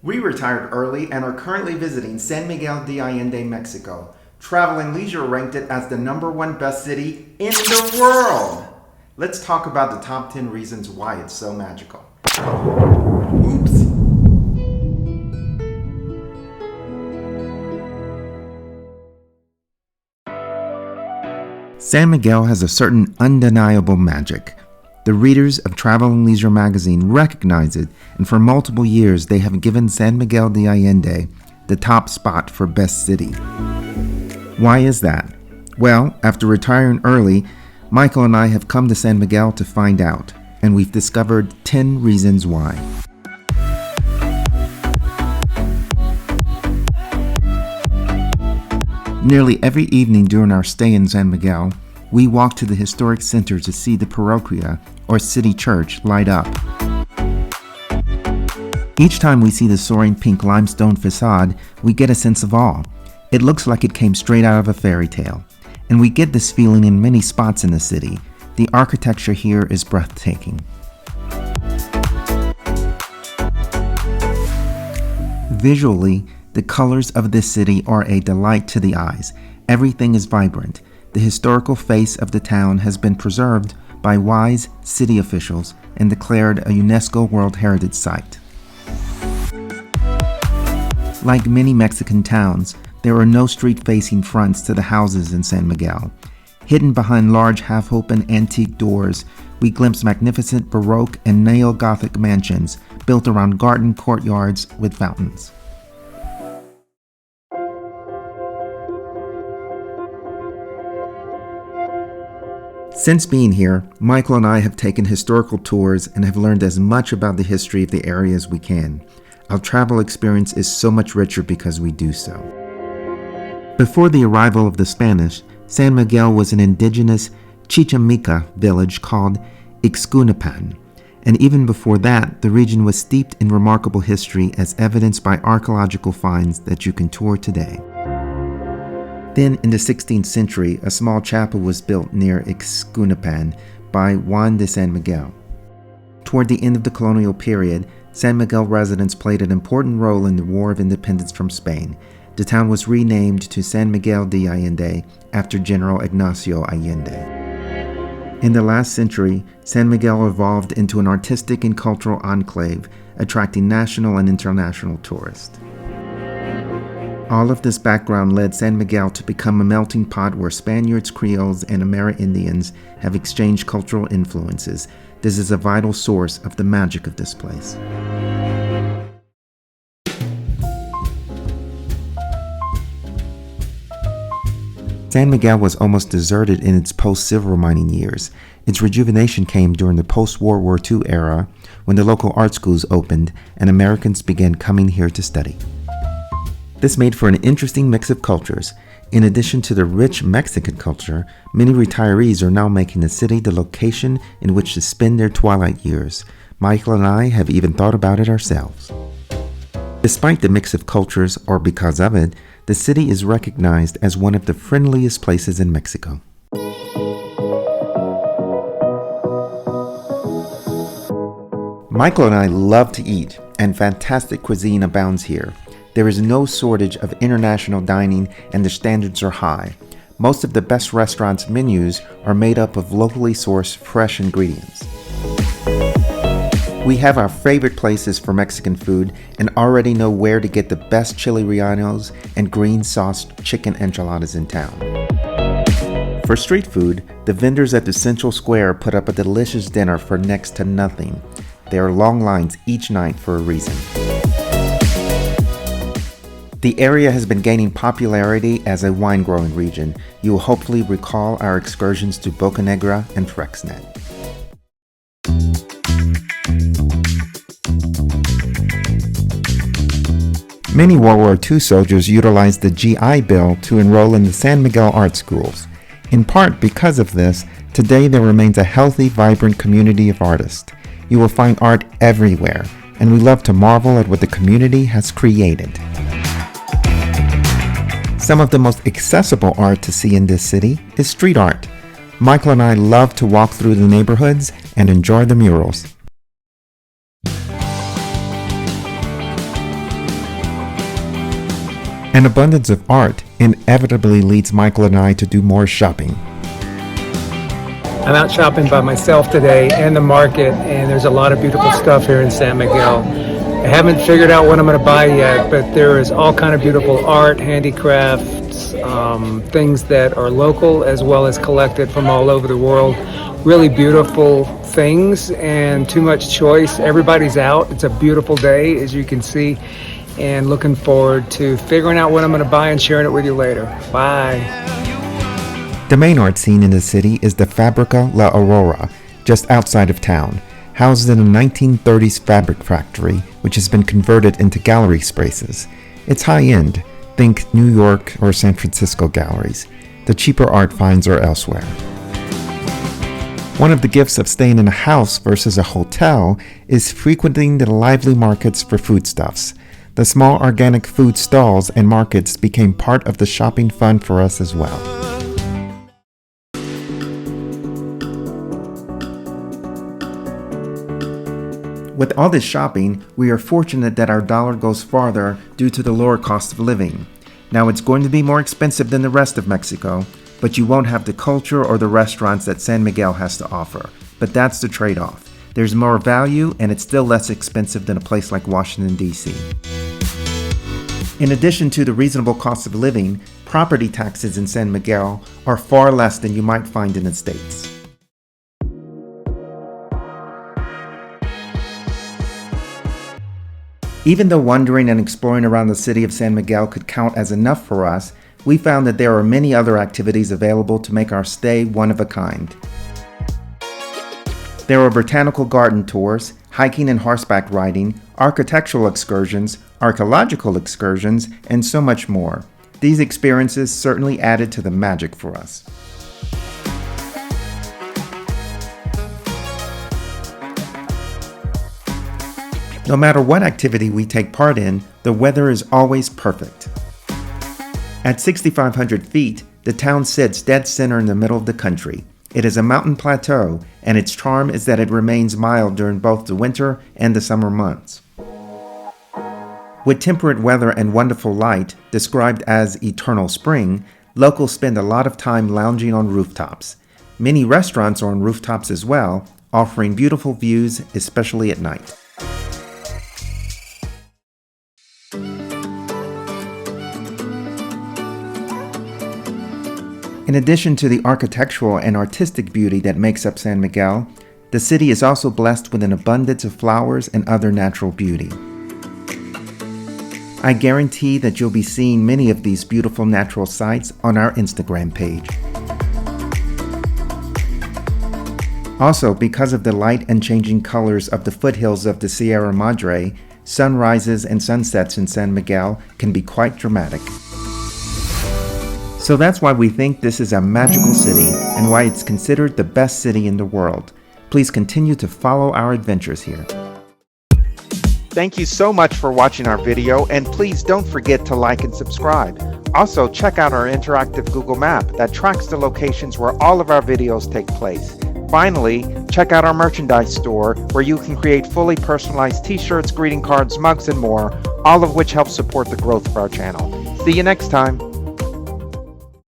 We retired early and are currently visiting San Miguel de Allende, Mexico. Travel and Leisure ranked it as the #1 best city in the world. Let's talk about the top 10 reasons why it's so magical. Oops. San Miguel has a certain undeniable magic. The readers of Travel and Leisure magazine recognize it, and for multiple years they have given San Miguel de Allende the top spot for best city. Why is that? Well, after retiring early, Michael and I have come to San Miguel to find out, and we've discovered 10 reasons why. Nearly every evening during our stay in San Miguel, we walk to the historic center to see the parroquia, or city church, light up. Each time we see the soaring pink limestone facade, we get a sense of awe. It looks like it came straight out of a fairy tale. And we get this feeling in many spots in the city. The architecture here is breathtaking. Visually, the colors of this city are a delight to the eyes. Everything is vibrant. The historical face of the town has been preserved by wise city officials and declared a UNESCO World Heritage Site. Like many Mexican towns, there are no street-facing fronts to the houses in San Miguel. Hidden behind large half-open antique doors, we glimpse magnificent Baroque and neo-Gothic mansions built around garden courtyards with fountains. Since being here, Michael and I have taken historical tours and have learned as much about the history of the area as we can. Our travel experience is so much richer because we do so. Before the arrival of the Spanish, San Miguel was an indigenous Chichimeca village called Ixcunapan, and even before that, the region was steeped in remarkable history as evidenced by archaeological finds that you can tour today. Then, in the 16th century, a small chapel was built near Ixcunapan by Juan de San Miguel. Toward the end of the colonial period, San Miguel residents played an important role in the War of Independence from Spain. The town was renamed to San Miguel de Allende after General Ignacio Allende. In the last century, San Miguel evolved into an artistic and cultural enclave, attracting national and international tourists. All of this background led San Miguel to become a melting pot where Spaniards, Creoles, and Amerindians have exchanged cultural influences. This is a vital source of the magic of this place. San Miguel was almost deserted in its post-silver mining years. Its rejuvenation came during the post-World War II era when the local art schools opened and Americans began coming here to study. This made for an interesting mix of cultures. In addition to the rich Mexican culture, many retirees are now making the city the location in which to spend their twilight years. Michael and I have even thought about it ourselves. Despite the mix of cultures, or because of it, the city is recognized as one of the friendliest places in Mexico. Michael and I love to eat, and fantastic cuisine abounds here. There is no shortage of international dining, and the standards are high. Most of the best restaurants' menus are made up of locally sourced fresh ingredients. We have our favorite places for Mexican food and already know where to get the best chili rellenos and green sauced chicken enchiladas in town. For street food, the vendors at the Central Square put up a delicious dinner for next to nothing. There are long lines each night for a reason. The area has been gaining popularity as a wine-growing region. You will hopefully recall our excursions to Boca Negra and Frexnet. Many World War II soldiers utilized the GI Bill to enroll in the San Miguel art schools. In part because of this, today there remains a healthy, vibrant community of artists. You will find art everywhere, and we love to marvel at what the community has created. Some of the most accessible art to see in this city is street art. Michael and I love to walk through the neighborhoods and enjoy the murals. An abundance of art inevitably leads Michael and I to do more shopping. I'm out shopping by myself today in the market, and there's a lot of beautiful stuff here in San Miguel. I haven't figured out what I'm going to buy yet, but there is all kind of beautiful art, handicrafts, things that are local as well as collected from all over the world. Really beautiful things and too much choice. Everybody's out. It's a beautiful day, as you can see, and looking forward to figuring out what I'm going to buy and sharing it with you later. Bye. The main art scene in the city is the Fábrica La Aurora, just outside of town, housed in a 1930s fabric factory which has been converted into gallery spaces. It's high-end, think New York or San Francisco galleries. The cheaper art finds are elsewhere. One of the gifts of staying in a house versus a hotel is frequenting the lively markets for foodstuffs. The small organic food stalls and markets became part of the shopping fun for us as well. With all this shopping, we are fortunate that our dollar goes farther due to the lower cost of living. Now it's going to be more expensive than the rest of Mexico, but you won't have the culture or the restaurants that San Miguel has to offer. But that's the trade-off. There's more value and it's still less expensive than a place like Washington, D.C. In addition to the reasonable cost of living, property taxes in San Miguel are far less than you might find in the States. Even though wandering and exploring around the city of San Miguel could count as enough for us, we found that there are many other activities available to make our stay one of a kind. There are botanical garden tours, hiking and horseback riding, architectural excursions, archaeological excursions, and so much more. These experiences certainly added to the magic for us. No matter what activity we take part in, the weather is always perfect. At 6,500 feet, the town sits dead center in the middle of the country. It is a mountain plateau, and its charm is that it remains mild during both the winter and the summer months. With temperate weather and wonderful light, described as eternal spring, locals spend a lot of time lounging on rooftops. Many restaurants are on rooftops as well, offering beautiful views, especially at night. In addition to the architectural and artistic beauty that makes up San Miguel, the city is also blessed with an abundance of flowers and other natural beauty. I guarantee that you'll be seeing many of these beautiful natural sights on our Instagram page. Also, because of the light and changing colors of the foothills of the Sierra Madre, sunrises and sunsets in San Miguel can be quite dramatic. So that's why we think this is a magical city and why it's considered the best city in the world. Please continue to follow our adventures here. Thank you so much for watching our video, and please don't forget to like and subscribe. Also, check out our interactive Google map that tracks the locations where all of our videos take place. Finally, check out our merchandise store where you can create fully personalized t-shirts, greeting cards, mugs, and more, all of which help support the growth of our channel. See you next time.